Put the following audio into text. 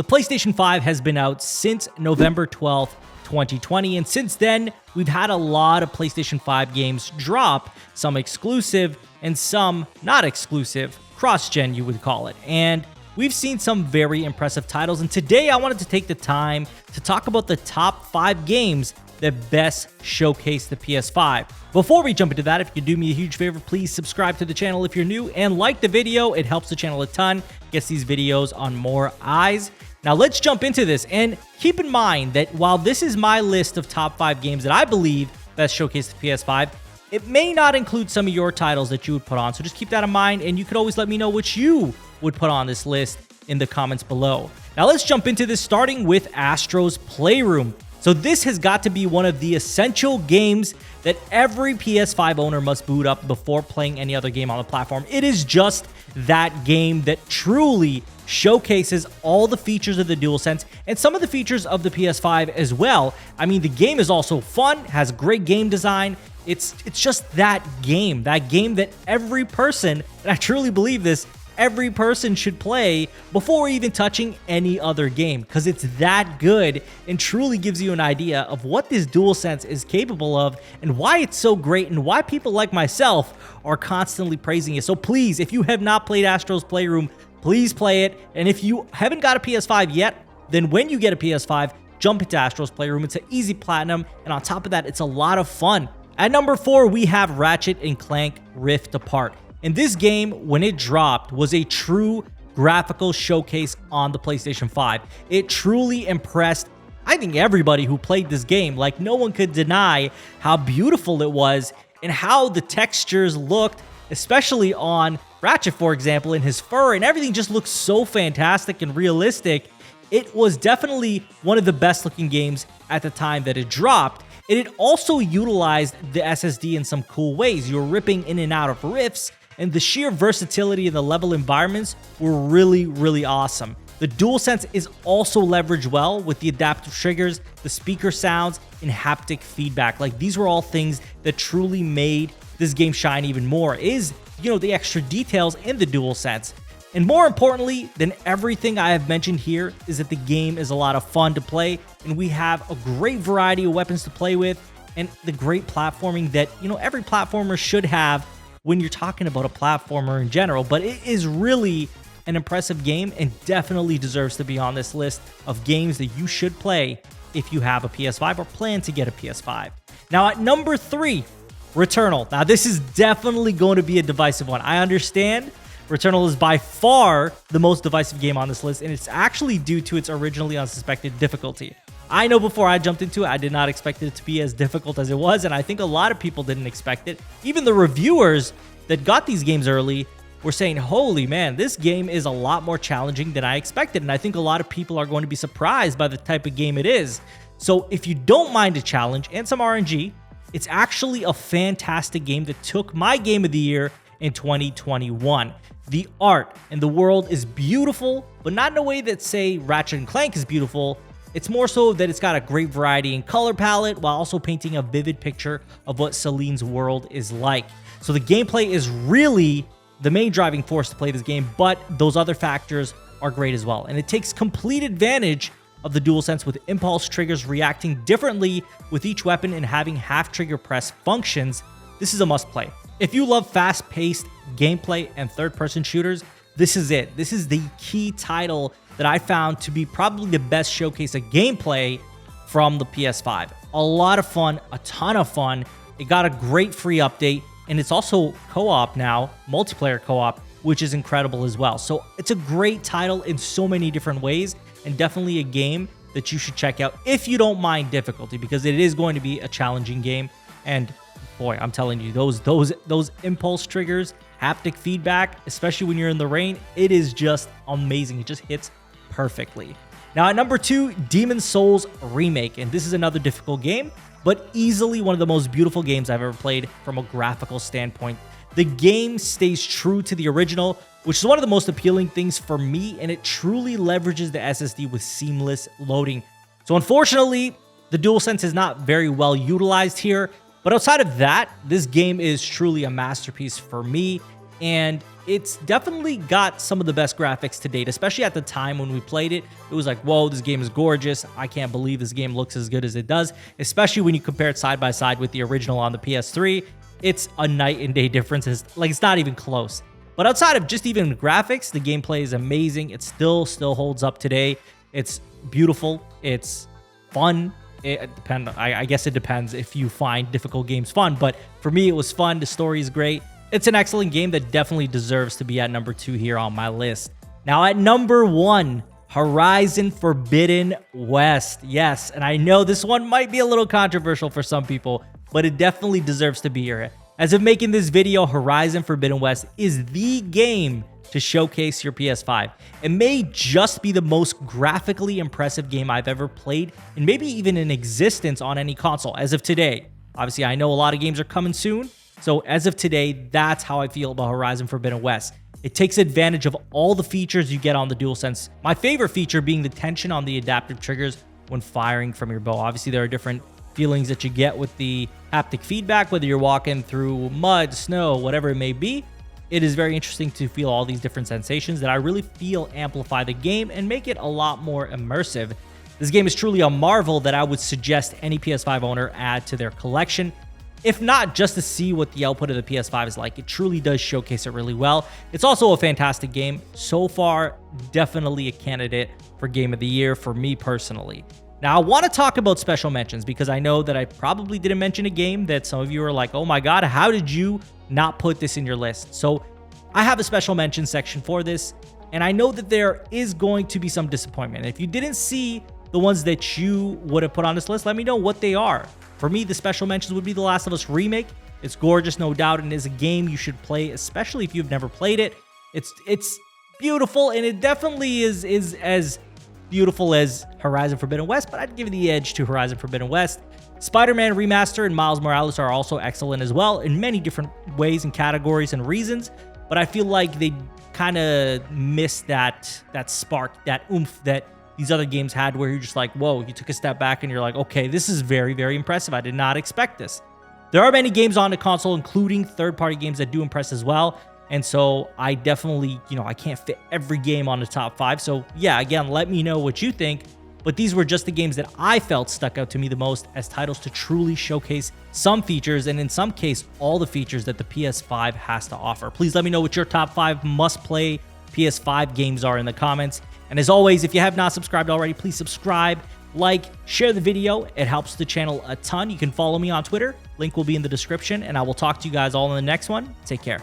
PlayStation 5 has been out since November 12th, 2020, and since then, we've had a lot of PlayStation 5 games drop, some exclusive and some not exclusive, cross-gen you would call it, and we've seen some very impressive titles, and today I wanted to take the time to talk about the top 5 games that best showcase the PS5. Before we jump into that, if you could do me a huge favor, please subscribe to the channel if you're new and like the video. It helps the channel a ton, gets these videos on more eyes. Now let's jump into this, and keep in mind that while this is my list of top 5 games that I believe best showcase the PS5, it may not include some of your titles that you would put on, so just keep that in mind, and you could always let me know which you would put on this list in the comments below. Now let's jump into this, starting with Astros Playroom. So this has got to be one of the essential games that every PS5 owner must boot up before playing any other game on the platform. It is just that game that truly showcases all the features of the DualSense and some of the features of the PS5 as well. I mean, the game is also fun, has great game design. It's just that game that every person, and I truly believe this, every person should play before even touching any other game, because it's that good and truly gives you an idea of what this DualSense is capable of and why it's so great and why people like myself are constantly praising it. So please, if you have not played Astros Playroom, please play it. And if you haven't got a PS5 yet, then when you get a PS5, jump into Astros Playroom. It's an easy platinum, and on top of that, it's a lot of fun. At number 4, we have Ratchet and Clank Rift Apart. And this game, when it dropped, was a true graphical showcase on the PlayStation 5. It truly impressed, I think, everybody who played this game. Like, no one could deny how beautiful it was and how the textures looked, especially on Ratchet, for example, in his fur, and everything just looks so fantastic and realistic. It was definitely one of the best looking games at the time that it dropped. And it also utilized the SSD in some cool ways. You were ripping in and out of rifts, and the sheer versatility in the level environments were really awesome. The DualSense is also leveraged well with the adaptive triggers, the speaker sounds, and haptic feedback. Like, these were all things that truly made this game shine even more, is, you know, the extra details in the DualSense. And more importantly than everything I have mentioned here is that the game is a lot of fun to play, and we have a great variety of weapons to play with, and the great platforming that, you know, every platformer should have when you're talking about a platformer in general. But it is really an impressive game and definitely deserves to be on this list of games that you should play if you have a PS5 or plan to get a PS5. Now at number 3, Returnal. Now this is definitely going to be a divisive one. I understand Returnal is by far the most divisive game on this list, and it's actually due to its originally unsuspected difficulty. I know before I jumped into it, I did not expect it to be as difficult as it was, and I think a lot of people didn't expect it. Even the reviewers that got these games early were saying, holy man, this game is a lot more challenging than I expected, and I think a lot of people are going to be surprised by the type of game it is. So if you don't mind a challenge and some RNG, it's actually a fantastic game that took my Game of the Year in 2021. The art and the world is beautiful, but not in a way that, say, Ratchet and Clank is beautiful. It's more so that it's got a great variety in color palette while also painting a vivid picture of what Celine's world is like. So the gameplay is really the main driving force to play this game, but those other factors are great as well. And it takes complete advantage of the DualSense, with impulse triggers reacting differently with each weapon and having half trigger press functions. This is a must play. If you love fast-paced gameplay and third-person shooters, this is it. This is the key title that I found to be probably the best showcase of gameplay from the PS5. A lot of fun, a ton of fun. It got a great free update, and it's also co-op now, multiplayer co-op, which is incredible as well. So it's a great title in so many different ways, and definitely a game that you should check out if you don't mind difficulty, because it is going to be a challenging game. And boy, I'm telling you, those impulse triggers, haptic feedback, especially when you're in the rain, it is just amazing. It just hits perfectly. Now at number 2, Demon's Souls Remake, and this is another difficult game, but easily one of the most beautiful games I've ever played from a graphical standpoint. The game stays true to the original, which is one of the most appealing things for me, and it truly leverages the SSD with seamless loading. So unfortunately, the DualSense is not very well utilized here, but outside of that, this game is truly a masterpiece for me. and it's definitely got some of the best graphics to date, especially at the time when we played it. It was like, whoa, this game is gorgeous. I can't believe this game looks as good as it does, especially when you compare it side by side with the original on the PS3. It's a night and day difference. It's not even close. But outside of just even graphics, the gameplay is amazing. It still holds up today. It's beautiful. It's fun. I guess it depends if you find difficult games fun, but for me, it was fun. The story is great. It's an excellent game that definitely deserves to be at number 2 here on my list. Now at number 1, Horizon Forbidden West. Yes, and I know this one might be a little controversial for some people, but it definitely deserves to be here. As of making this video, Horizon Forbidden West is the game to showcase your PS5. It may just be the most graphically impressive game I've ever played, and maybe even in existence on any console as of today. Obviously, I know a lot of games are coming soon, so as of today, that's how I feel about Horizon Forbidden West. It takes advantage of all the features you get on the DualSense. My favorite feature being the tension on the adaptive triggers when firing from your bow. Obviously, there are different feelings that you get with the haptic feedback, whether you're walking through mud, snow, whatever it may be. It is very interesting to feel all these different sensations that I really feel amplify the game and make it a lot more immersive. This game is truly a marvel that I would suggest any PS5 owner add to their collection. If not just to see what the output of the PS5 is like, it truly does showcase it really well. It's also a fantastic game. So far, definitely a candidate for Game of the Year for me personally. Now, I want to talk about special mentions because I know that I probably didn't mention a game that some of you are like, oh my God, how did you not put this in your list? So I have a special mention section for this, and I know that there is going to be some disappointment. If you didn't see the ones that you would have put on this list, let me know what they are. For me, the special mentions would be The Last of Us Remake. It's gorgeous, no doubt, and is a game you should play, especially if you've never played it. It's beautiful, and it definitely is as beautiful as Horizon Forbidden West, but I'd give the edge to Horizon Forbidden West. Spider-Man Remaster and Miles Morales are also excellent as well in many different ways and categories and reasons, but I feel like they kind of missed that spark, that oomph that these other games had where you're just like, whoa, you took a step back and you're like, okay, this is very, very impressive. I did not expect this. There are many games on the console, including third-party games that do impress as well. And so I definitely, I can't fit every game on the top 5. So yeah, again, let me know what you think. But these were just the games that I felt stuck out to me the most as titles to truly showcase some features, and in some case, all the features that the PS5 has to offer. Please let me know what your top 5 must-play PS5 games are in the comments. And as always, if you have not subscribed already, please subscribe, like, share the video. It helps the channel a ton. You can follow me on Twitter. Link will be in the description, and I will talk to you guys all in the next one. Take care.